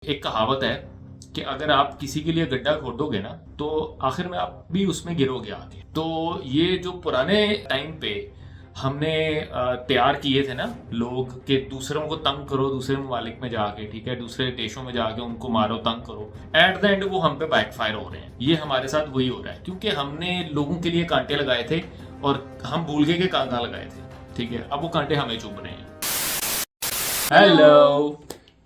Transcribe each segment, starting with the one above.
ایک کہاوت ہے کہ اگر آپ کسی کے لیے گڈھا کھودو گے نا تو آخر میں آپ بھی اس میں گرو گے آگے. تو یہ جو پرانے ٹائم پہ ہم نے تیار کیے تھے نا لوگ کہ دوسروں کو تنگ کرو دوسرے ممالک میں جا کے, ٹھیک ہے, دوسرے دیشوں میں جا کے ان کو مارو تنگ کرو, ایٹ دا اینڈ وہ ہم پہ بیک فائر ہو رہے ہیں. یہ ہمارے ساتھ وہی ہو رہا ہے کیونکہ ہم نے لوگوں کے لیے کانٹے لگائے تھے اور ہم بھول گئے کہ کہاں لگائے تھے. ٹھیک ہے, اب وہ کانٹے ہمیں چبھ رہے ہیں. ہیلو,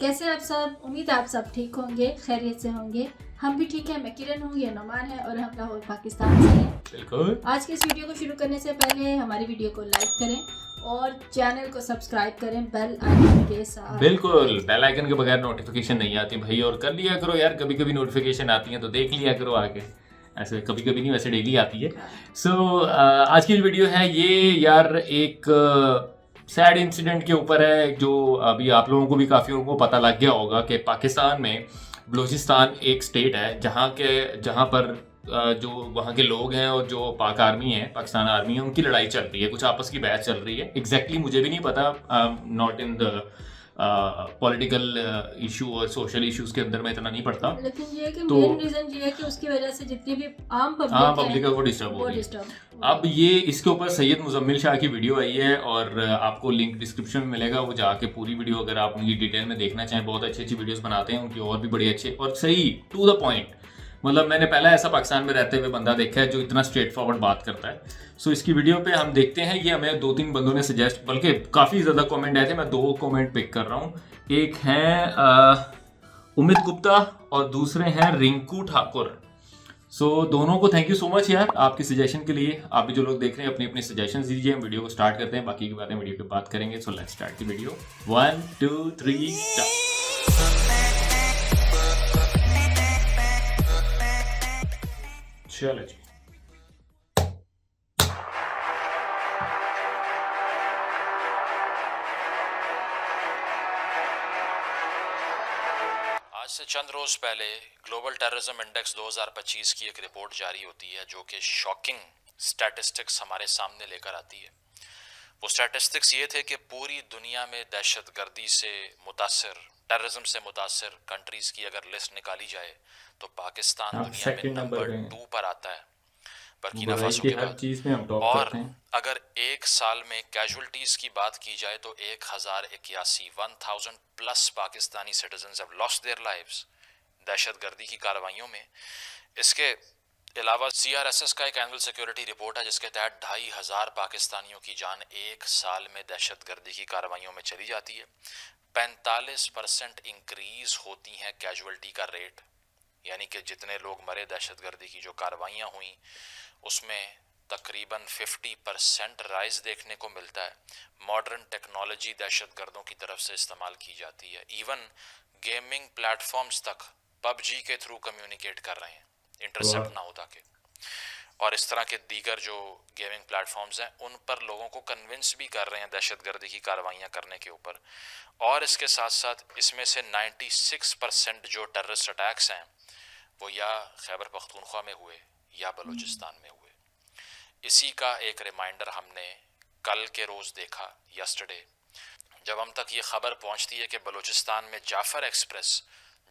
کیسے آپ سب؟ امید آپ سب ٹھیک ہوں گے, خیریت سے ہوں گے. ہم بھی ٹھیک ہیں. میں کرن ہوں, یہ نعمان ہے اور ہم لاہور پاکستان سے ہیں. بالکل. آج کے اس ویڈیو کو شروع کرنے سے پہلے ہماری ویڈیو کو لائک کریں اور چینل کو سبسکرائب کریں بیل آئیکن کے ساتھ. بالکل, بیل آئیکن کے بغیر نوٹیفیکیشن نہیں آتی بھائی, اور کر لیا کرو یار, کبھی کبھی نوٹیفیکیشن آتی ہیں تو دیکھ لیا کرو آگے. ایسے کبھی کبھی نہیں, ویسے ڈیلی آتی ہے. سو آج کی جو ویڈیو ہے یہ یار ایک سیڈ انسیڈنٹ کے اوپر ہے جو ابھی آپ لوگوں کو بھی کافی لوگوں کو پتہ لگ گیا ہوگا کہ پاکستان میں بلوچستان ایک اسٹیٹ ہے جہاں پر جو وہاں کے لوگ ہیں اور جو پاک آرمی ہے, پاکستان آرمی ہے, ان کی لڑائی چل رہی ہے, کچھ آپس کی بحث چل رہی ہے. ایگزیکٹلی مجھے بھی نہیں پتا, not in the political issue اور سوشل ایشوز کے اندر میں اتنا نہیں پڑتا, لیکن یہ ہے کہ مین ریزن یہ ہے کہ اس کی وجہ سے جتنی بھی عام پبلک ہے وہ ڈسٹرب ہو رہی ہے. اب یہ اس کے اوپر سید مزمل شاہ کی ویڈیو آئی ہے اور آپ کو لنک ڈسکرپشن میں ملے گا, وہ جا کے پوری ویڈیو اگر آپ ان کی ڈیٹیل میں دیکھنا چاہیں, بہت اچھی اچھی ویڈیوز بناتے ہیں ان کی, اور بھی بڑے اچھے اور صحیح ٹو دا پوائنٹ. مطلب میں نے پہلا ایسا پاکستان میں رہتے ہوئے بندہ دیکھا ہے جو اتنا اسٹریٹ فارورڈ بات کرتا ہے. سو اس کی ویڈیو پہ ہم دیکھتے ہیں. یہ ہمیں 2-3 بندوں نے سجیسٹ, بلکہ کافی زیادہ کامنٹ آئے تھے, میں 2 کامنٹ پک کر رہا ہوں. ایک ہیں امت گپتا اور دوسرے ہیں رنکو ٹھاکر. سو دونوں کو تھینک یو سو مچ یار آپ کی سجیشن کے لیے. آپ بھی جو لوگ دیکھ رہے ہیں اپنی اپنی سجیشن دیجیے. ہم ویڈیو کو اسٹارٹ کرتے ہیں, باقی کی باتیں ویڈیو کے بعد کریں گے. So let's start the video. 1 2 3 چلو جی. آج سے چند روز پہلے گلوبل ٹیررزم انڈیکس 2025 کی ایک رپورٹ جاری ہوتی ہے جو کہ شاکنگ سٹیٹسٹکس ہمارے سامنے لے کر آتی ہے. وہ سٹیٹسٹکس یہ تھے کہ پوری دنیا میں دہشت گردی سے متاثر, ٹیررزم سے متاثر کنٹریز کی اگر لسٹ نکالی جائے تو پاکستان دنیا میں نمبر 2 پر آتا ہے, برکینا فاسو کے بعد. اور اگر ایک سال میں کیجولٹیز کی بات کی جائے تو 1081 plus Pakistani citizens have lost their lives دہشت گردی کی کارروائیوں میں. اس کے علاوہ CRSS کا ایک اینول سیکیورٹی رپورٹ ہے جس کے تحت 2500 پاکستانیوں کی جان ایک سال میں دہشت گردی کی کارروائیوں میں چلی جاتی ہے. 45% انکریز ہوتی ہیں کیجولٹی کا ریٹ, یعنی کہ جتنے لوگ مرے دہشت گردی کی جو کارروائیاں ہوئیں اس میں تقریباً 50% رائز دیکھنے کو ملتا ہے. ماڈرن ٹیکنالوجی دہشت گردوں کی طرف سے استعمال کی جاتی ہے. ایون گیمنگ پلیٹ فارمز تک PUBG کے تھرو کمیونیکیٹ کر رہے ہیں, انٹرسپٹ نہ ہوتا کہ. اور اس طرح کے دیگر جو گیمنگ پلیٹ فارمز ہیں ان پر لوگوں کو کنونس بھی کر رہے ہیں دہشت گردی کی کارروائیاں کرنے کے اوپر. اور اس کے ساتھ ساتھ اس میں سے 96% جو ٹیررسٹ اٹیکس ہیں وہ یا خیبر پختونخوا میں ہوئے یا بلوچستان میں ہوئے. اسی کا ایک ریمائنڈر ہم نے کل کے روز دیکھا, یسٹرڈے, جب ہم تک یہ خبر پہنچتی ہے کہ بلوچستان میں جعفر ایکسپریس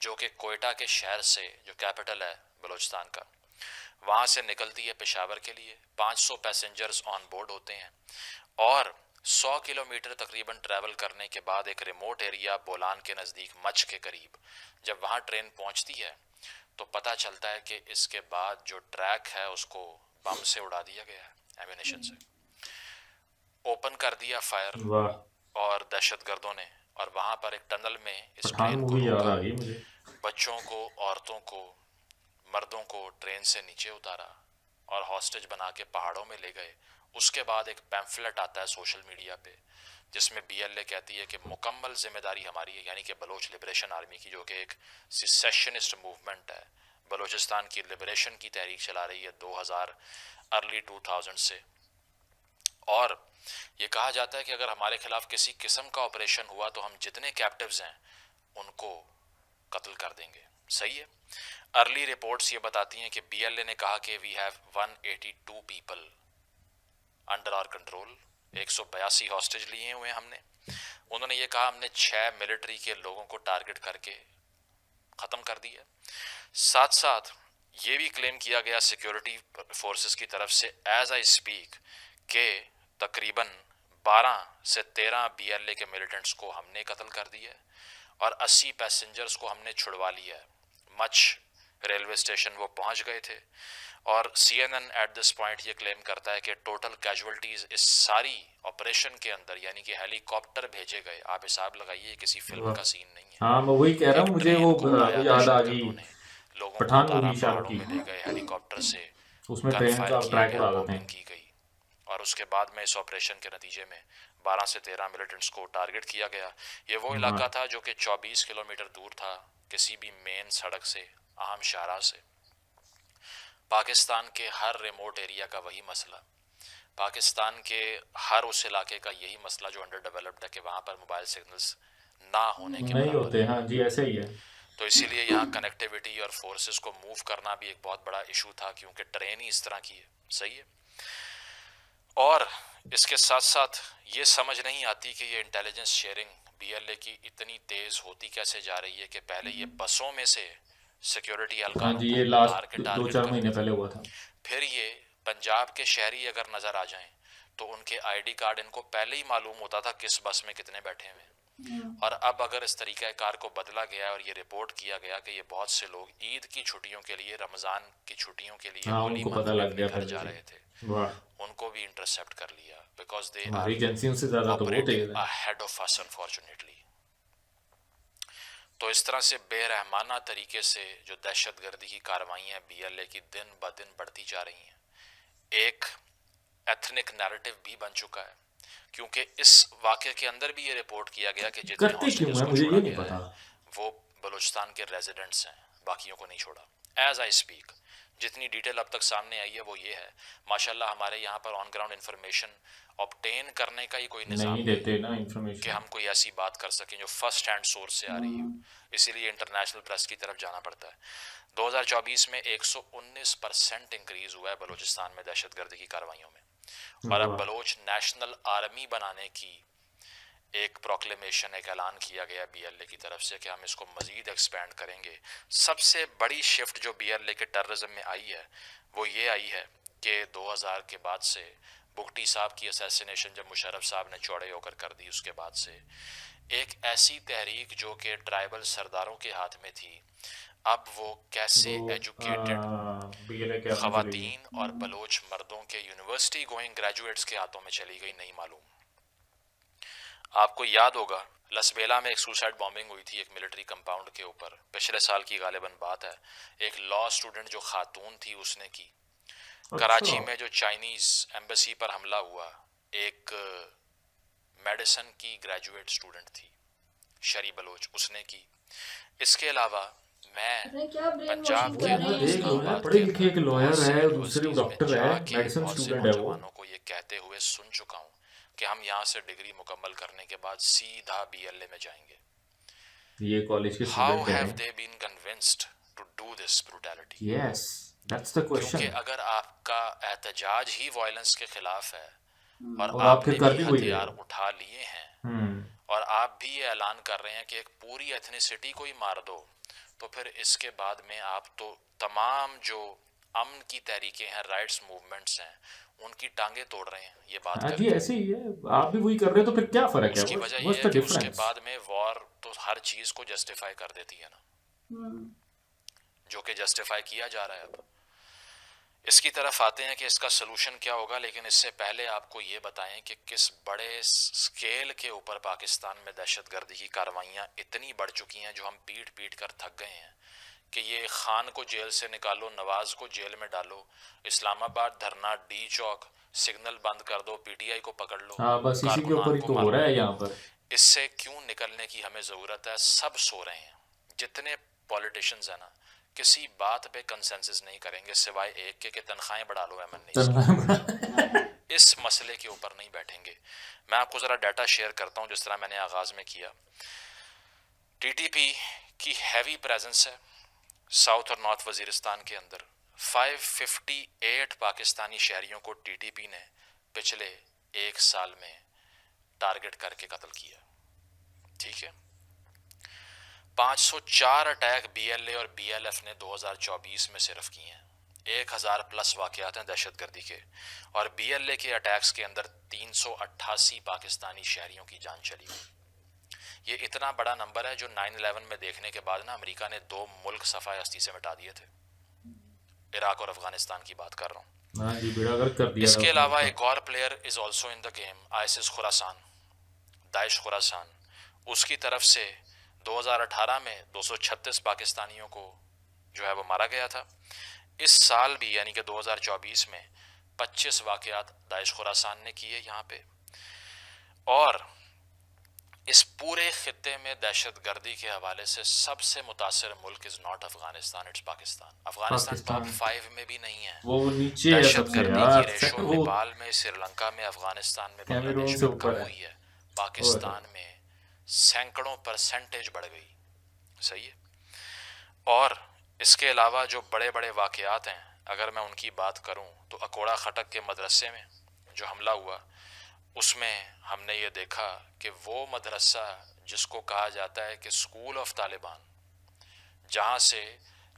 جو کہ کوئٹہ کے شہر سے, جو کیپٹل ہے بلوچستان کا, وہاں سے نکلتی ہے پشاور کے لیے. 500 پیسنجرز آن بورڈ ہوتے ہیں اور 100 کلومیٹر تقریباً ٹریول کرنے کے بعد ایک ریموٹ ایریا بولان کے نزدیک مچھ کے قریب جب وہاں ٹرین پہنچتی ہے تو پتہ چلتا ہے کہ اس کے بعد جو ٹریک ہے اس کو بم سے اڑا دیا گیا ہے, ایمونیشن سے اوپن کر دیا فائر اور دہشت گردوں نے. اور وہاں پر ایک ٹنل میں اس ٹرین کو روکا, بچوں کو, عورتوں کو, مردوں کو ٹرین سے نیچے اتارا اور ہاسٹیج بنا کے پہاڑوں میں لے گئے. اس کے بعد ایک پیمفلٹ آتا ہے سوشل میڈیا پہ جس میں BLA کہتی ہے کہ مکمل ذمہ داری ہماری ہے, یعنی کہ بلوچ لبریشن آرمی کی, جو کہ ایک سیسیشنسٹ موومنٹ ہے, بلوچستان کی لبریشن کی تحریک چلا رہی ہے 2000 سے. اور یہ کہا جاتا ہے کہ اگر ہمارے خلاف کسی قسم کا آپریشن ہوا تو ہم جتنے کیپٹیوز ہیں ان کو قتل کر دیں گے. صحیح ہے. ارلی رپورٹس یہ بتاتی ہیں کہ BLA نے کہا کہ we have 182 people under our control, 182 hostage لیے ہوئے ہم نے. انہوں نے یہ کہا ہم نے 6 ملٹری کے لوگوں کو ٹارگٹ کر کے ختم کر دی ہے. ساتھ ساتھ یہ بھی کلیم کیا گیا سیکیورٹی فورسز کی طرف سے ایز آئی اسپیک کہ تقریباً 12 سے 13 BLA کے ملیٹنٹس کو ہم نے قتل کر دیا ہے اور 80 پیسنجرز کو ہم نے چھڑوا لیا ہے. مچ ریلوے اسٹیشن وہ پہنچ گئے تھے اور CNN ایٹ دس پوائنٹ یہ کلیم کرتا ہے کہ ٹوٹل کیجولٹیز اس ساری آپریشن کے اندر یعنی کہ ہیلی کاپٹر بھیجے گئے. آپ حساب لگائیے کسی فلم کا سین نہیں ہے. ہاں میں وہی کہہ رہا ہوں, مجھے وہ یاد آ گئی لوگوں پٹھان کو اتارا مووی شاہ پہاڑوں کی, میں لے گئے ہیلی کاپٹر سے, اس میں گن ٹرین فائر کا کیا ٹریک گیا, اڑا دیتے بامبنگ ہیں. کی گئی اور اس کے بعد میں اس آپریشن کے نتیجے میں 12 سے 13 ملیٹنٹس کو ٹارگٹ کیا گیا. یہ وہ علاقہ تھا جو کہ 24 کلومیٹر دور تھا کسی بھی مین سڑک سے, اہم شاہراہ سے. پاکستان کے ہر ریموٹ ایریا کا وہی مسئلہ, پاکستان کے ہر اس علاقے کا یہی مسئلہ جو انڈر ڈیولپڈ ہے کہ وہاں پر موبائل سگنلز نہ ہونے کے نہیں برابر. ہوتے, ہاں جی ایسے ہی ہے. تو اسی لیے یہاں کنیکٹیوٹی اور فورسز کو موو کرنا بھی ایک بہت بڑا ایشو تھا کیونکہ ٹرین ہی اس طرح کی ہے. صحیح ہے. اور اس کے ساتھ ساتھ یہ سمجھ نہیں آتی کہ یہ انٹیلیجنس شیئرنگ BLA کی اتنی تیز ہوتی کیسے جا رہی ہے کہ پہلے یہ بسوں میں سے سیکیورٹی ہاں اہلکاروں جی, کو یہ اتار لاسٹ کے 2-4 ٹارگٹ مہینے کرتے پہلے تھے. ہوا تھا. پھر یہ پنجاب کے شہری اگر نظر آ جائیں تو ان کے ID کارڈ ان کو پہلے ہی معلوم ہوتا تھا کس بس میں کتنے بیٹھے ہوئے. اور اب اگر اس طریقہ کار کو بدلا گیا اور یہ رپورٹ کیا گیا کہ یہ بہت سے لوگ عید کی چھٹیوں کے لیے, رمضان کی چھٹیوں کے لیے, ہاں ان ہولی کو منتھ پتہ میں لگ اپنے گیا گھر پہلے جا سے. رہے تھے, واہ, ان کو بھی انٹرسیپٹ کر لیا بیکاز دے آر ہماری ایجنسیوں سے زیادہ تو وہ آپریٹنگ تیز ہے. Ahead of us unfortunately. تو اس طرح سے بے رحمانہ طریقے سے جو دہشت گردی کی کارروائیاں BLA کی دن بدن بڑھتی جا رہی ہیں, ایک ایتھنک نیریٹو بھی بن چکا ہے کیونکہ اس واقعے کے اندر بھی یہ رپورٹ کیا گیا کہ جتنے کرتے کیوں ہاسٹیجز ہیں کو مجھے چھوڑا یہ نہیں گیا پتا. ہے وہ بلوچستان کے ریزیڈنٹس ہیں, باقیوں کو نہیں چھوڑا. ایز آئی اسپیک جتنی ڈیٹیل اب تک سامنے آئی ہے وہ یہ ہے. ماشاءاللہ ہمارے یہاں پر آن گراؤنڈ انفارمیشن آبٹین کرنے کا ہی کوئی نظام نہیں دیتے نا انفارمیشن کہ ہم کوئی ایسی بات کر سکیں جو فرسٹ ہینڈ سورس سے آ رہی ہو, اسی لیے انٹرنیشنل پریس کی طرف جانا پڑتا ہے. 2024 میں 119% انکریز ہوا ہے بلوچستان میں دہشت گردی کی کارروائیوں میں, اور اب بلوچ نیشنل آرمی بنانے کی ایک پروکلیمیشن, ایک اعلان کیا گیا BLA کی طرف سے کہ ہم اس کو مزید ایکسپینڈ کریں گے. سب سے بڑی شفٹ جو BLA کے ٹیررزم میں آئی ہے وہ یہ آئی ہے کہ 2000 کے بعد سے بگٹی صاحب کی اسیسینیشن جب مشرف صاحب نے چوڑے ہو کر دی, اس کے بعد سے ایک ایسی تحریک جو کہ ٹرائبل سرداروں کے ہاتھ میں تھی, اب وہ کیسے ایجوکیٹڈ خواتین اور بلوچ مردوں کے یونیورسٹی گوئنگ گریجویٹس کے ہاتھوں میں چلی گئی نہیں معلوم. آپ کو یاد ہوگا لسبیلا میں ایک سوسائڈ بامبنگ ہوئی تھی ایک ملٹری کمپاؤنڈ کے اوپر, پچھلے سال کی غالباً بات ہے. ایک لا اسٹوڈنٹ جو خاتون تھی اس نے کی. کراچی میں جو چائنیز ایمبیسی پر حملہ ہوا, ایک میڈیسن کی گریجویٹ اسٹوڈنٹ تھی شری بلوچ, اس نے کی. اس کے علاوہ میں پنجاب کے اندر اسلام آباد کے اندر بہت سی یونیورسٹیز میں جا کے بہت سے نوجوانوں کو یہ کہتے ہوئے سن چکا ہوں کہ ہم یہاں سے ڈگری مکمل کرنے کے بعد سیدھا BLA میں جائیں گے. یہ کالج کے How اسٹوڈنٹ have ہیں. they been convinced to do this brutality? Yes, that's the question. کیونکہ اگر آپ کا احتجاج ہی وائلنس کے خلاف ہے اور آپ آپ نے بھی ہتھیار اٹھا لیے ہیں اور آپ بھی یہ اعلان کر رہے ہیں کہ ایک پوری ایتھنیسٹی کو ہی مار دو, تو پھر اس کے بعد میں آپ تو تمام جو امن کی تحریکیں ہیں, رائٹس موومنٹس ہیں, ان کی ٹانگیں توڑ رہے ہیں. یہ بات جی ایسے ہی ہے, آپ بھی وہی کر رہے ہیں تو پھر کیا فرق ہے؟ اس کی وجہ یہ ہے کہ اس کے بعد میں وار تو ہر چیز کو جسٹیفائی کر دیتی ہے نا, جو کہ جسٹیفائی کیا جا رہا ہے. اب اس کی طرف آتے ہیں کہ اس کا سلوشن کیا ہوگا, لیکن اس سے پہلے آپ کو یہ بتائیں کہ کس بڑے سکیل کے اوپر پاکستان میں دہشت گردی کی کارروائیاں اتنی بڑھ چکی ہیں جو ہم پیٹ کر تھک گئے ہیں کہ یہ خان کو جیل سے نکالو, نواز کو جیل میں ڈالو, اسلام آباد دھرنا, ڈی چوک, سگنل بند کر دو, PTI کو پکڑ لو, بس اسی کے اوپر ہی تو ہو رہا ہے یہاں پر. اس سے کیوں نکلنے کی ہمیں ضرورت ہے؟ سب سو رہے ہیں, جتنے پولیٹیشنز ہیں نا کسی بات پہ کنسنسس نہیں کریں گے سوائے ایک کے کہ تنخواہیں بڑھا لو MNAs. اس مسئلے کے اوپر نہیں بیٹھیں گے. میں آپ کو ذرا ڈیٹا شیئر کرتا ہوں جس طرح میں نے آغاز میں کیا. TTP کی ہیوی پریزنس ہے ساؤتھ اور نارتھ وزیرستان کے اندر. 558 پاکستانی شہریوں کو TTP نے پچھلے ایک سال میں ٹارگٹ کر کے قتل کیا. ٹھیک ہے, 504 اٹیک بی ایل اے اور بی ایل ایف نے 2024 میں صرف کیے ہیں. 1000+ واقعات ہیں دہشت گردی کے, اور بی ایل اے کے اٹیکس کے اندر 388 پاکستانی شہریوں کی جان چلی گئی. یہ اتنا بڑا نمبر ہے جو 9/11 میں دیکھنے کے بعد نا امریکہ نے 2 ملک صفحہ ہستی سے مٹا دیے تھے. عراق اور افغانستان کی بات کر رہا ہوں. اس کے علاوہ ایک اور player is also in the game, ISIS Khorasan, داعش خراسان. اس کی طرف سے 2018 میں 236 پاکستانیوں کو جو ہے وہ مارا گیا تھا. اس سال بھی یعنی کہ 2024 میں 25 واقعات داعش خراسان نے کیے یہاں پہ. اور اس پورے خطے میں دہشت گردی کے حوالے سے سب سے متاثر ملک is not Afghanistan, it's Pakistan. Afghanistan top 5 میں بھی نہیں ہے. وہ نیچے ہے سب دہشت سے گردی یار, کی ریشو نیپال میں, سری لنکا میں, افغانستان میں, بنگلہ دیش میں کم ہوئی ہے. پاکستان میں سینکڑوں % بڑھ گئی. صحیح ہے. اور اس کے علاوہ جو بڑے بڑے واقعات ہیں اگر میں ان کی بات کروں تو اکوڑا خٹک کے مدرسے میں جو حملہ ہوا, اس میں ہم نے یہ دیکھا کہ وہ مدرسہ جس کو کہا جاتا ہے کہ اسکول آف طالبان, جہاں سے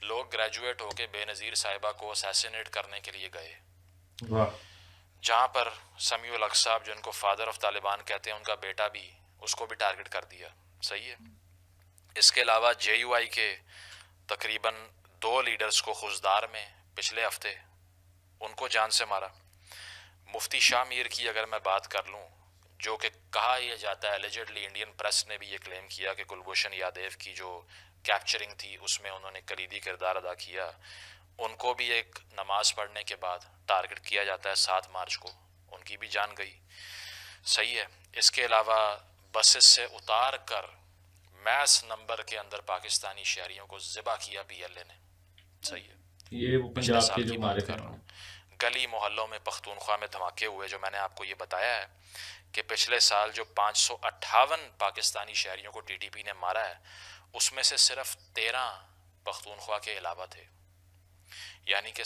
لوگ گریجویٹ ہو کے بے نظیر صاحبہ کو اسیسینیٹ کرنے کے لیے گئے, جہاں پر سمیع الحق صاحب جن کو فادر آف طالبان کہتے ہیں, ان کا بیٹا بھی, اس کو بھی ٹارگٹ کر دیا. صحیح ہے. اس کے علاوہ جے یو آئی کے تقریباً 2 لیڈرز کو خوزدار میں پچھلے ہفتے ان کو جان سے مارا. مفتی شاہ میر کی اگر میں بات کر لوں, جو کہ کہا یہ جاتا ہے ایلیجڈلی, انڈین پریس نے بھی یہ کلیم کیا کہ کلبھوشن یادیو کی جو کیپچرنگ تھی اس میں انہوں نے کلیدی کردار ادا کیا. ان کو بھی ایک نماز پڑھنے کے بعد ٹارگٹ کیا جاتا ہے 7 مارچ کو, ان کی بھی جان گئی. صحیح ہے. اس کے علاوہ بسز سے اتار کر میس نمبر کے اندر پاکستانی شہریوں کو ذبح کیا بی ایل اے نے. صحیح ہے. یہ پچھلے سال کی بات کر رہا ہوں. گلی محلوں میں پختونخوا میں دھماکے ہوئے, جو میں نے آپ کو یہ بتایا ہے کہ پچھلے سال جو 558 پاکستانی شہریوں کو ٹی ٹی پی نے مارا ہے, اس میں سے صرف 13 پختونخوا کے علاوہ تھے. یعنی کہ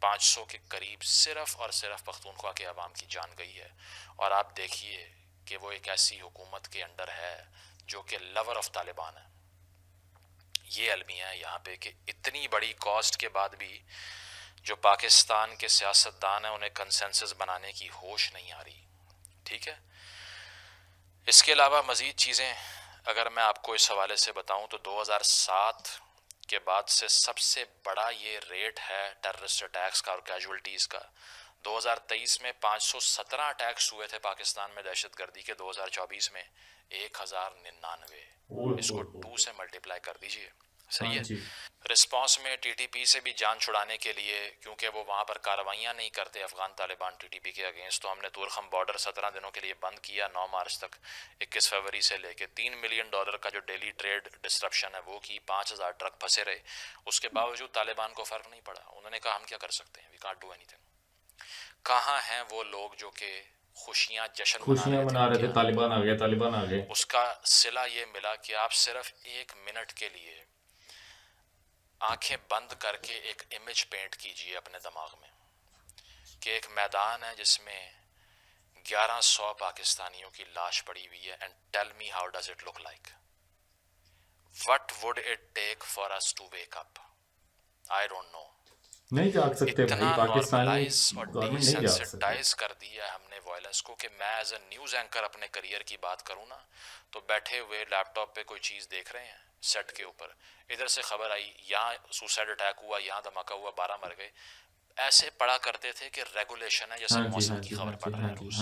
550 کے قریب صرف اور صرف پختونخوا کے عوام کی جان گئی ہے. اور آپ دیکھیے کہ وہ ایک ایسی حکومت کے انڈر ہے جو کہ لور آف طالبان ہے. یہ المیہ ہے یہاں پہ کہ اتنی بڑی کاسٹ کے بعد بھی جو پاکستان کے سیاستدان ہیں انہیں کنسنسس بنانے کی ہوش نہیں آ رہی. ٹھیک ہے. اس کے علاوہ مزید چیزیں اگر میں آپ کو اس حوالے سے بتاؤں تو 2007 کے بعد سے سب سے بڑا یہ ریٹ ہے ٹیررسٹ اٹیکس کا اور کیجولٹیز کا. 2023 میں 517 اٹیکس ہوئے تھے پاکستان میں دہشت گردی کے, 2024 میں 1099. اس کو 2 سے ملٹیپلائی کر دیجئے. صحیح ہے. رسپانس میں ٹی ٹی پی سے بھی جان چھڑانے کے لیے, کیونکہ وہ وہاں پر کارروائیاں نہیں کرتے Afghan Taliban T T P کے اگینسٹ, تو ہم نے طورخم بارڈر 17 دنوں کے لیے بند کیا. 9 مارچ تک 21 فروری سے لے کے $3 ملین کا جو ڈیلی ٹریڈ ڈسرپشن ہے وہ کی. 5000 ٹرک پھنسے رہے. اس کے باوجود طالبان کو فرق نہیں پڑا. انہوں نے کہا ہم کیا کر سکتے ہیں, وی کانٹ ڈو اینی تھنگ. کہاں ہیں وہ لوگ جو کہ جشن منا رہے تھے, طالبان آ گئے, طالبان آ گئے. اس کا صلہ یہ ملا کہ آپ صرف 1 منٹ کے لیے آنکھیں بند کر کے ایک امیج پینٹ کیجئے اپنے دماغ میں کہ ایک میدان ہے جس میں 1100 پاکستانیوں کی لاش پڑی ہوئی ہے. And tell me how does it look like, what would it take for us to wake up. I don't know. نہیں جاگ سکتے اتنا نارملائز اور گورنمنٹ نہیں جاگ سکتے. ڈیسینسٹائز کر دیا ہم نے وائلنس کو کہ میں ایز اے نیوز اینکر اپنے کریئر کی بات کروں نا تو بیٹھے ہوئے لیپ ٹاپ پہ کوئی چیز دیکھ رہے ہیں سیٹ کے اوپر, ادھر سے خبر آئی یہاں سوسائڈ اٹیک ہوا, یہاں دھماکہ ہوا, 12 مر گئے, ایسے پڑھا کرتے تھے کہ ریگولیشن ہے جیسے موسم کی خبر پڑھ رہے ہیں روز.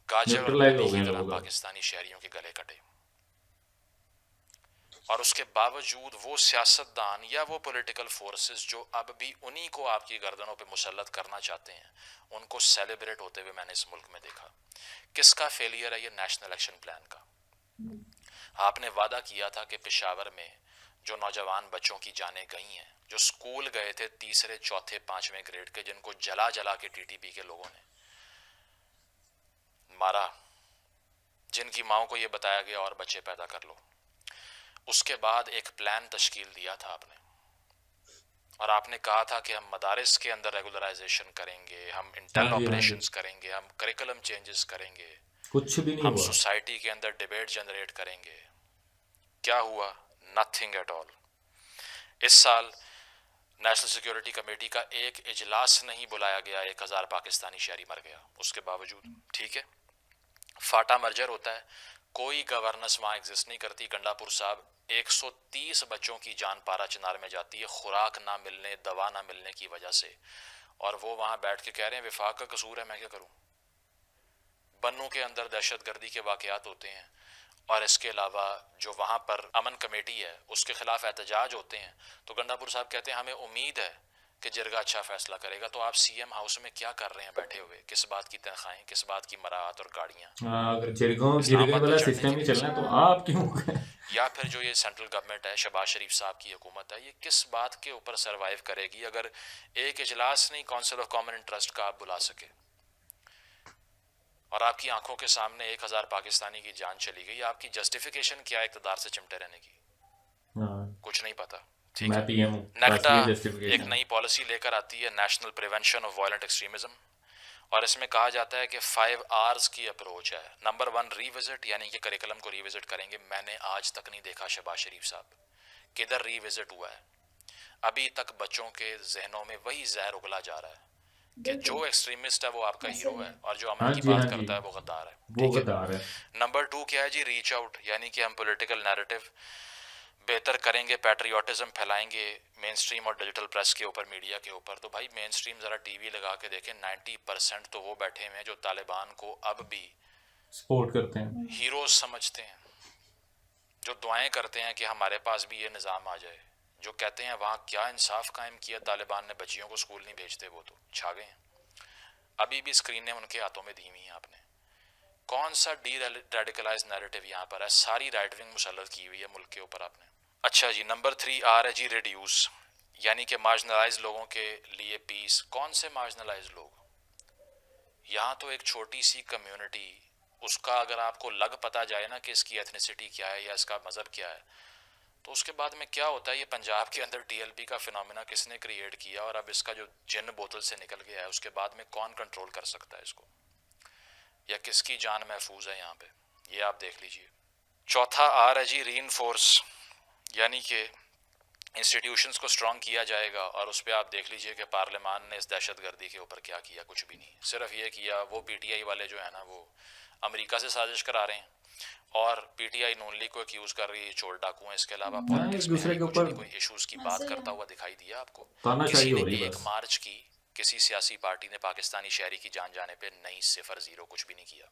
گاجر اور گنڈی کی طرح پاکستانی شہریوں کے گلے کٹے. اور اس کے باوجود وہ سیاستدان یا وہ پولیٹیکل فورسز جو اب بھی انہی کو آپ کی گردنوں پہ مسلط کرنا چاہتے ہیں, ان کو سیلیبریٹ ہوتے ہوئے میں نے اس ملک میں دیکھا. کس کا فیلئر ہے یہ نیشنل ایکشن پلان کا. آپ نے وعدہ کیا تھا کہ پشاور میں جو نوجوان بچوں کی جانیں گئی ہیں, جو سکول گئے تھے 3رے 4تھے 5ویں گریڈ کے, جن کو جلا جلا کے ٹی ٹی پی کے لوگوں نے مارا, جن کی ماؤں کو یہ بتایا گیا اور بچے پیدا کر لو. اس کے بعد ایک پلان تشکیل دیا تھا آپ نے, اور آپ نے کہا تھا کہ ہم مدارس کے اندر ریگولرائزیشن کریں گے, ہم انٹرنل آپریشنز کریں گے, ہم کریکولم چینجز کریں گے, کچھ بھی نہیں ہم ہوا. سوسائٹی کے اندر ڈیبیٹ جنریٹ کریں گے. کیا ہوا؟ Nothing at all. اس سال نیشنل سیکیورٹی کمیٹی کا ایک اجلاس نہیں بلایا گیا, 1000 پاکستانی شہری مر گیا اس کے باوجود. ٹھیک ہے, فاٹا مرجر ہوتا ہے, کوئی گورننس وہاں ایگزسٹ نہیں کرتی. گنڈا پور صاحب 130 بچوں کی جان پارا چنار میں جاتی ہے خوراک نہ ملنے, دوا نہ ملنے کی وجہ سے, اور وہ وہاں بیٹھ کے کہہ رہے ہیں وفاق کا قصور ہے, میں کیا کروں. بنوں کے اندر دہشت گردی کے واقعات ہوتے ہیں, اور اس کے علاوہ جو وہاں پر امن کمیٹی ہے اس کے خلاف احتجاج ہوتے ہیں. تو گنڈا پور صاحب کہتے ہیں ہمیں امید ہے کہ جرگہ اچھا فیصلہ کرے گا. تو آپ سی ایم ہاؤس میں کیا کر رہے ہیں بیٹھے ہوئے؟ کس بات کی تنخواہیں, کس بات کی مراعات اور گاڑیاں؟ اگر جرگے والا سسٹم ہی چلنا ہے تو آپ کیوں گئے؟ یا پھر جو یہ سینٹرل گورنمنٹ ہے, شہباز شریف صاحب کی حکومت ہے, یہ کس بات کے اوپر سروائیو کرے گی اگر ایک اجلاس نہیں کونسل آف کامن انٹرسٹ کا آپ بلا سکے, اور آپ کی آنکھوں کے سامنے 1000 پاکستانی کی جان چلی گئی. آپ کی جسٹیفیکیشن کیا ہے اقتدار سے چمٹے رہنے کی؟ کچھ نہیں پتا. ٹھیک ہے, نیکٹا ایک نئی پالیسی لے کر آتی ہے, national prevention of violent extremism, اور اس میں کہا جاتا ہے کہ 5 R's کی اپروچ ہے. نمبر 1 ری وزٹ, یعنی کہ کریکلم کو ری وزٹ کریں گے. میں نے آج تک نہیں دیکھا شہباز شریف صاحب کدھر ری وزٹ ہوا ہے. ابھی تک بچوں کے ذہنوں میں وہی زہر اگلا جا رہا ہے کہ جو ایکسٹریمسٹ ہے وہ آپ کا ہیرو ہے, اور جو امن کی بات کرتا ہے وہ غدار ہے. ٹھیک ہے. نمبر 2 کیا ہے جی؟ ریچ آؤٹ, یعنی کہ ہم پولیٹیکل نیریٹو بہتر کریں گے, پیٹریوٹزم پھیلائیں گے مین اسٹریم اور ڈیجیٹل پریس کے اوپر, میڈیا کے اوپر. تو بھائی مین اسٹریم ذرا ٹی وی لگا کے دیکھیں, 90% تو وہ بیٹھے ہوئے ہیں جو طالبان کو اب بھی سپورٹ کرتے ہیں, ہیروز سمجھتے ہیں, جو دعائیں کرتے ہیں کہ ہمارے پاس بھی یہ نظام آ جائے, جو کہتے ہیں وہاں کیا انصاف قائم کیا طالبان نے, بچیوں کو اسکول نہیں بھیجتے, وہ تو چھا گئے ہیں. ابھی بھی اسکرینیں ان کے ہاتھوں میں دی ہوئی ہیں. آپ نے کون سا ڈی ریڈیکلائز نیریٹو یہاں پر ہے؟ ساری رائٹ ونگ مسلط کی ہوئی ہے ملک کے اوپر آپ نے. اچھا جی, نمبر 3 آ رہا ہے جی ریڈیوس, یعنی کہ مارجنلائز لوگوں کے لیے پیس. کون سے مارجنلائز لوگ؟ یہاں تو ایک چھوٹی سی کمیونٹی, اس کا اگر آپ کو لگ پتا جائے نا کہ اس کی ایتھنیسٹی کیا ہے یا اس کا مذہب کیا ہے, تو اس کے بعد میں کیا ہوتا ہے. یہ پنجاب کے اندر ٹی ایل پی کا فنومینا کس نے کریٹ کیا, اور اب اس کا جو جن بوتل سے نکل گیا ہے اس کے بعد میں کون کنٹرول کر سکتا ہے اس کو, یا کس کی جان محفوظ ہے یہاں پہ, یہ آپ دیکھ لیجئے. چوتھا آ رہا ہے جی ری انفورس, یعنی کہ انسٹیٹیوشنز کو اسٹرانگ کیا جائے گا. اور اس پہ آپ دیکھ لیجئے کہ پارلیمان نے اس دہشت گردی کے اوپر کیا کیا, کچھ بھی نہیں. صرف یہ کیا, وہ پی ٹی آئی والے جو ہے نا وہ امریکہ سے سازش کرا رہے ہیں, اور P T I Noon League کو ایکیوز کر رہی ہے چور ڈاکو ہیں. اس کے علاوہ پالیٹکس میں کچھ نہیں, کوئی ایشوز کی بات کرتا ہوا دکھائی دیا آپ کو؟ کسی نے 1 مارچ کی کسی سیاسی پارٹی نے پاکستانی شہری کی جان جانے پہ نہیں, 0 0 کچھ بھی نہیں کیا.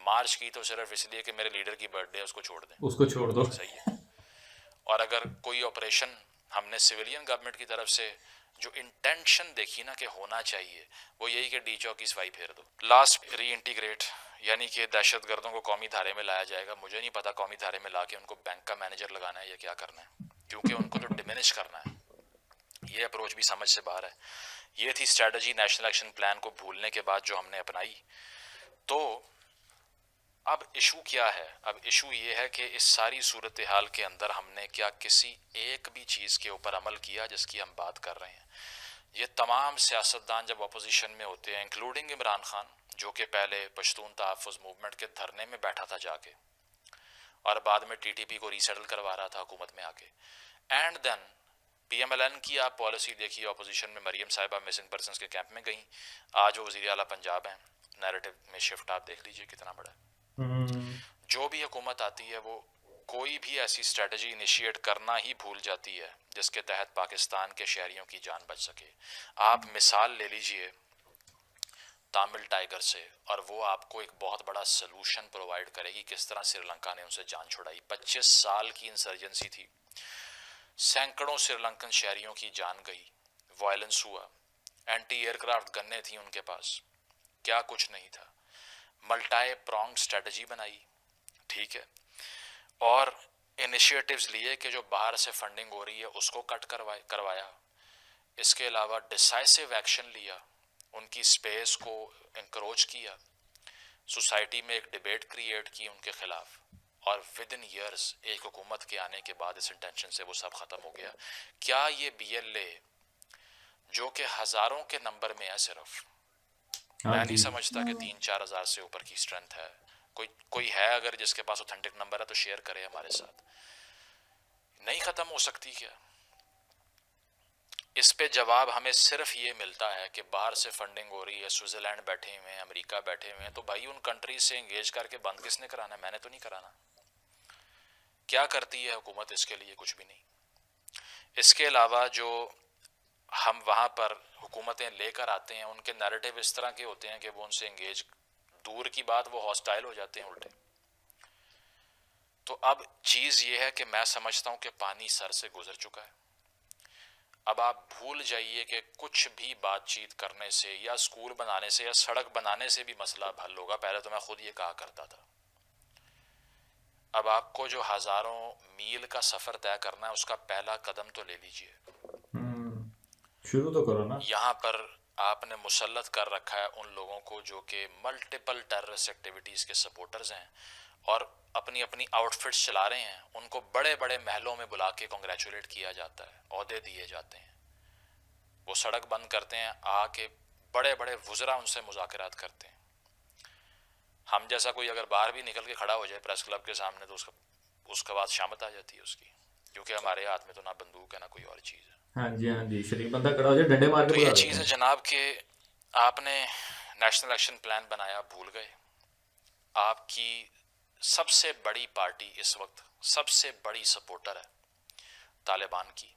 مارچ کی تو صرف اس لیے کہ میرے لیڈر کی برتھ ڈے ہے, اس کو چھوڑ دیں, اس کو چھوڑ دو. صحیح ہے. اور اگر کوئی آپریشن ہم نے سویلین گورنمنٹ کی طرف سے جو انٹینشن دیکھی نا کہ ہونا چاہیے, وہ یہی کہ ڈی چوکی صفائی پھیر دو. لاسٹ ری انٹیگریٹ, یعنی کہ دہشت گردوں کو قومی دھارے میں لایا جائے گا. مجھے نہیں پتا قومی دھارے میں لا کے ان کو بینک کا مینیجر لگانا ہے یا کیا کرنا ہے, کیونکہ ان کو تو ڈیمینش کرنا ہے. یہ اپروچ بھی سمجھ سے باہر ہے. یہ تھی اسٹریٹجی نیشنل ایکشن پلان کو بھولنے کے بعد جو ہم نے اپنائی. تو اب ایشو کیا ہے؟ اب ایشو یہ ہے کہ اس ساری صورتحال کے اندر ہم نے کیا کسی ایک بھی چیز کے اوپر عمل کیا جس کی ہم بات کر رہے ہیں؟ یہ تمام سیاستدان جب اپوزیشن میں ہوتے ہیں, انکلوڈنگ عمران خان جو کہ پہلے پشتون تحفظ موومنٹ کے دھرنے میں بیٹھا تھا جا کے, اور بعد میں ٹی ٹی پی کو ریسیٹل کروا رہا تھا حکومت میں آ کے, and then P M L N کی آپ پالیسی دیکھیے, اپوزیشن میں مریم صاحبہ مسنگ پرسنس کے کیمپ میں گئیں, آج وہ وزیر اعلیٰ پنجاب ہیں. نیریٹو میں شفٹ آپ دیکھ لیجئے کتنا بڑا ہے. جو بھی حکومت آتی ہے وہ کوئی بھی ایسی اسٹریٹجی انیشیٹ کرنا ہی بھول جاتی ہے جس کے تحت پاکستان کے شہریوں کی جان بچ سکے. آپ مثال لے لیجئے تامل ٹائیگر سے, اور وہ آپ کو ایک بہت بڑا سلوشن پرووائڈ کرے گی کس طرح سری لنکا نے ان سے جان چھڑائی. 25 سال کی انسرجنسی تھی, سینکڑوں سری لنکن شہریوں کی جان گئی, وائلنس ہوا, اینٹی ایئر کرافٹ گنیں تھیں ان کے پاس, کیا کچھ نہیں تھا. ملٹائی پرونگ اسٹریٹجی بنائی, ٹھیک ہے, اور انیشیٹوز لیے کہ جو باہر سے فنڈنگ ہو رہی ہے اس کو کٹ کروایا. اس کے علاوہ ڈیسائسو ایکشن لیا, ان کی سپیس کو انکروچ کیا, سوسائٹی میں ایک ڈیبیٹ کریٹ کی ان کے خلاف, اور ود ان ایئرز ایک حکومت کے آنے کے بعد اس انٹینشن سے وہ سب ختم ہو گیا. کیا یہ بی ایل اے جو کہ ہزاروں کے نمبر میں ہے, صرف میں نہیں سمجھتا کہ 3-4 ہزار سے اوپر کی اسٹرینتھ ہے, کوئی ہے اگر جس کے پاس اوتھینٹک نمبر ہے تو شیئر کرے ہمارے ساتھ. نہیں ختم ہو سکتی کیا؟ اس پہ جواب ہمیں صرف یہ ملتا ہے کہ باہر سے فنڈنگ ہو رہی ہے, سوئٹزرلینڈ بیٹھے ہوئے ہیں, امریکہ بیٹھے ہوئے ہیں, تو بھائی ان کنٹریز سے انگیج کر کے بند کس نے کرانا ہے؟ میں نے تو نہیں کرانا. کیا کرتی ہے حکومت اس کے لیے؟ کچھ بھی نہیں. اس کے علاوہ جو ہم وہاں پر حکومتیں لے کر آتے ہیں ان کے نیریٹو اس طرح کے ہوتے ہیں کہ وہ ان سے انگیج, دور کی بات وہ ہاسٹائل ہو جاتے ہیں الٹے. تو اب چیز یہ ہے کہ میں سمجھتا ہوں کہ پانی سر سے گزر چکا ہے. اب آپ بھول جائیے کہ کچھ بھی بات چیت کرنے سے یا اسکول بنانے سے یا سڑک بنانے سے بھی مسئلہ حل ہوگا. پہلے تو میں خود یہ کہا کرتا تھا. اب آپ کو جو ہزاروں میل کا سفر طے کرنا ہے اس کا پہلا قدم تو لے لیجئے, شروع تو کرو نا. یہاں پر آپ نے مسلط کر رکھا ہے ان لوگوں کو جو کہ ملٹیپل ٹیررسٹ ایکٹیویٹیز کے سپورٹرز ہیں اور اپنی اپنی آؤٹ فٹس چلا رہے ہیں. ان کو بڑے بڑے محلوں میں بلا کے کنگریچولیٹ کیا جاتا ہے, عہدے دیے جاتے ہیں. وہ سڑک بند کرتے ہیں, آ کے بڑے بڑے وزراء ان سے مذاکرات کرتے ہیں. ہم جیسا کوئی اگر باہر بھی نکل کے کھڑا ہو جائے پریس کلب کے سامنے تو اس کے بعد شامت آ جاتی ہے اس کی, کیونکہ ہمارے ہاتھ میں تو نہ بندوق ہے نہ کوئی اور چیز ہے. ہاں جی شریف بندہ کھڑا ہو جائے ڈنڈے مار کے. تو یہ چیز ہے جناب کہ آپ نے نیشنل ایکشن پلان بنایا, بھول گئے. آپ کی سب سے بڑی پارٹی اس وقت سب سے بڑی سپورٹر ہے طالبان کی.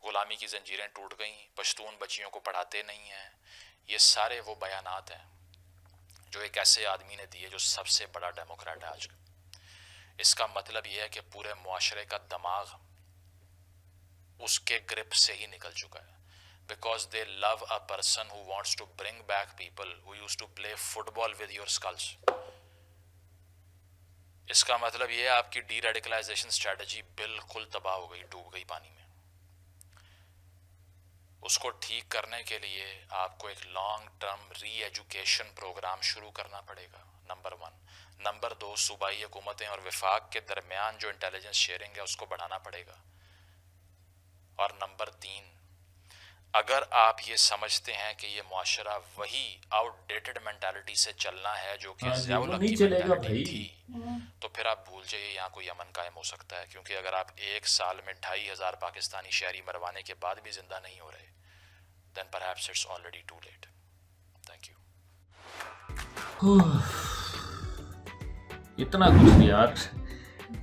غلامی کی زنجیریں ٹوٹ گئیں, پشتون بچیوں کو پڑھاتے نہیں ہیں. یہ سارے وہ بیانات ہیں جو ایک ایسے آدمی نے دیے جو سب سے بڑا ڈیموکریٹ ہے آج کا. اس کا مطلب یہ ہے کہ پورے معاشرے کا دماغ اس کے گرپ سے ہی نکل چکا ہے. Because they love a person who wants to bring back people who used to play football with your skills. اس کا مطلب یہ ہے آپ کی ڈی ریڈیکلائزیشن اسٹریٹجی بالکل تباہ ہو گئی, ڈوب گئی پانی میں. اس کو ٹھیک کرنے کے لیے آپ کو ایک لانگ ٹرم ری ایجوکیشن پروگرام شروع کرنا پڑے گا, نمبر 1. نمبر 2, صوبائی حکومتیں اور وفاق کے درمیان جو انٹیلیجنس شیئرنگ ہے اس کو بڑھانا پڑے گا. اور نمبر 3, اگر آپ یہ سمجھتے ہیں کہ یہ معاشرہ وہی آؤٹ ڈیٹڈ مینٹالٹی سے چلنا ہے جو کہ ضیاء الحق کی مینٹالٹی تھی, تو پھر آپ بھول جائیے یہاں کوئی امن قائم ہو سکتا ہے. کیونکہ اگر آپ ایک سال میں 2500 پاکستانی شہری مروانے کے بعد بھی زندہ نہیں ہو رہے, then perhaps it's already too late. Thank you. اتنا کچھ یار,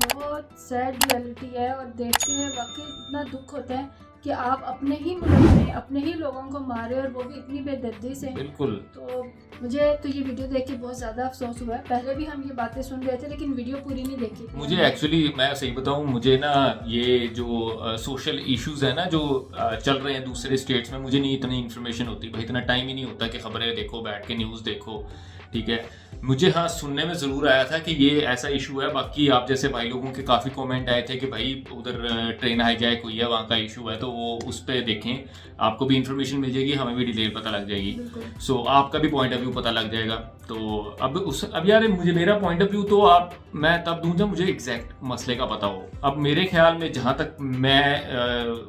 بہت سیڈ ریئلٹی ہے اور دیکھ کے واقعی اتنا دکھ ہوتا ہے کہ آپ اپنے ہی ملک میں اپنے ہی لوگوں کو مارے اور وہ بھی اتنی بے دردی سے. بالکل. تو مجھے تو یہ ویڈیو دیکھ کے بہت زیادہ افسوس ہوا ہے. پہلے بھی ہم یہ باتیں سن رہے تھے لیکن ویڈیو پوری نہیں دیکھی تھی. مجھے ایکچولی میں صحیح بتاؤں, مجھے نا یہ جو سوشل ایشوز ہیں نا جو چل رہے ہیں دوسرے اسٹیٹس میں, مجھے نہیں اتنی انفارمیشن ہوتی بھائی, اتنا ٹائم ہی نہیں ہوتا کہ خبریں دیکھو, بیٹھ کے نیوز دیکھو. ٹھیک ہے, مجھے ہاں سننے میں ضرور آیا تھا کہ یہ ایسا ایشو ہے. باقی آپ جیسے بھائی لوگوں کے کافی کومنٹ آئے تھے کہ بھائی ادھر ٹرین ہائی جیک ہوئی ہے, وہاں کا ایشو ہے, تو وہ اس پہ دیکھیں, آپ کو بھی انفارمیشن مل جائے گی, ہمیں بھی ڈیٹیل پتہ لگ جائے گی. سو آپ کا بھی پوائنٹ آف ویو پتہ لگ جائے گا. تو اب یار مجھے میرا پوائنٹ آف ویو تو میں تب دوں جب مجھے ایگزیکٹ مسئلے کا پتہ ہو. اب میرے خیال میں جہاں تک میں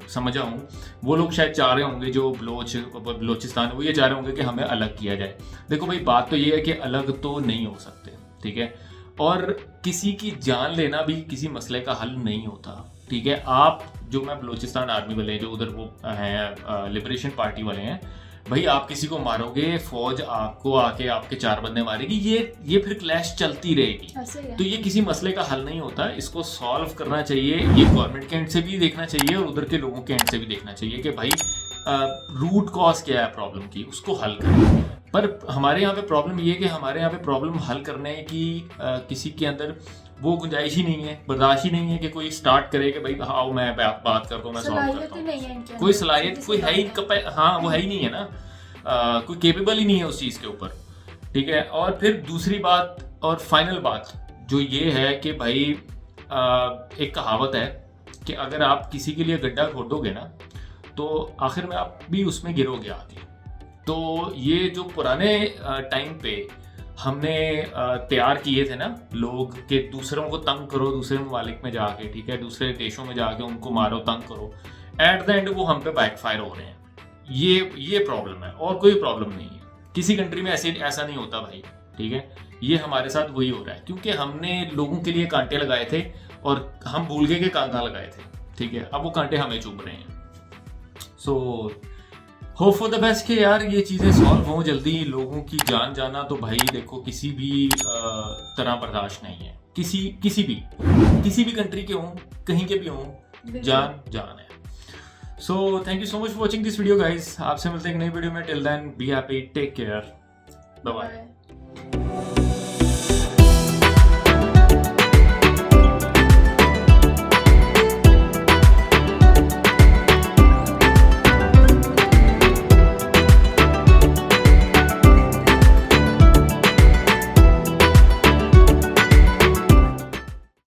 سمجھا ہوں, وہ لوگ شاید چاہ رہے ہوں گے جو بلوچستان وہ یہ چاہ رہے ہوں گے کہ ہمیں الگ کیا جائے. دیکھو بھائی بات تو یہ ہے کہ الگ تو نہیں ہو سکتے, ٹھیک ہے, اور کسی کی جان لینا بھی کسی مسئلے کا حل نہیں ہوتا. ٹھیک ہے, آپ جو میں بلوچستان آرمی والے جو ادھر وہ ہیں لبریشن پارٹی والے ہیں, بھائی آپ کسی کو مارو گے, فوج آپ کو آ کے آپ کے 4 بندے مارے گی, یہ پھر کلیش چلتی رہے گی. تو یہ کسی مسئلے کا حل نہیں ہوتا. اس کو سالو کرنا چاہیے, یہ گورنمنٹ کے اینڈ سے بھی دیکھنا چاہیے اور ادھر کے لوگوں کے اینڈ سے بھی دیکھنا چاہیے کہ بھائی روٹ کاز کیا ہے پرابلم کی, اس کو حل کریں. پر ہمارے یہاں پہ پرابلم یہ ہے کہ ہمارے یہاں پہ پرابلم حل کرنے کی کسی کے اندر وہ گنجائش ہی نہیں ہے, برداشت ہی نہیں ہے کہ کوئی سٹارٹ کرے کہ بھائی ہاں میں بات کرتا ہوں, میں سالو کرتا ہوں. کوئی صلاحیت کوئی ہے ہی, ہاں وہ ہے ہی نہیں ہے نا, کوئی کیپیبل ہی نہیں ہے اس چیز کے اوپر. ٹھیک ہے, اور پھر دوسری بات اور فائنل بات جو یہ ہے کہ بھائی ایک کہاوت ہے کہ اگر آپ کسی کے لیے گڈھا کھودو گے نا تو آخر میں آپ بھی اس میں گرو گے آگے. تو یہ جو پرانے ٹائم پہ ہم نے تیار کیے تھے نا لوگ کہ دوسروں کو تنگ کرو دوسرے ممالک میں جا کے, ٹھیک ہے, دوسرے دیشوں میں جا کے ان کو مارو تنگ کرو, ایٹ دا اینڈ وہ ہم پہ بیک فائر ہو رہے ہیں. یہ پرابلم ہے اور کوئی پرابلم نہیں ہے. کسی کنٹری میں ایسا نہیں ہوتا بھائی, ٹھیک ہے. یہ ہمارے ساتھ وہی ہو رہا ہے کیونکہ ہم نے لوگوں کے لیے کانٹے لگائے تھے اور ہم بھول گئے کہ کہاں لگائے تھے. ٹھیک ہے, اب وہ کانٹے ہمیں چوب رہے ہیں. So hope for the best کہ یار یہ چیزیں سالو ہوں جلدی. لوگوں کی جان جانا تو بھائی دیکھو کسی بھی طرح برداشت نہیں ہے, کسی بھی کنٹری کے ہوں, کہیں کے بھی ہوں, جان ہے. So thank you so much for watching this video guys. آپ سے ملتے ہیں ایک نئی ویڈیو میں. Till then be happy, take care, bye bye.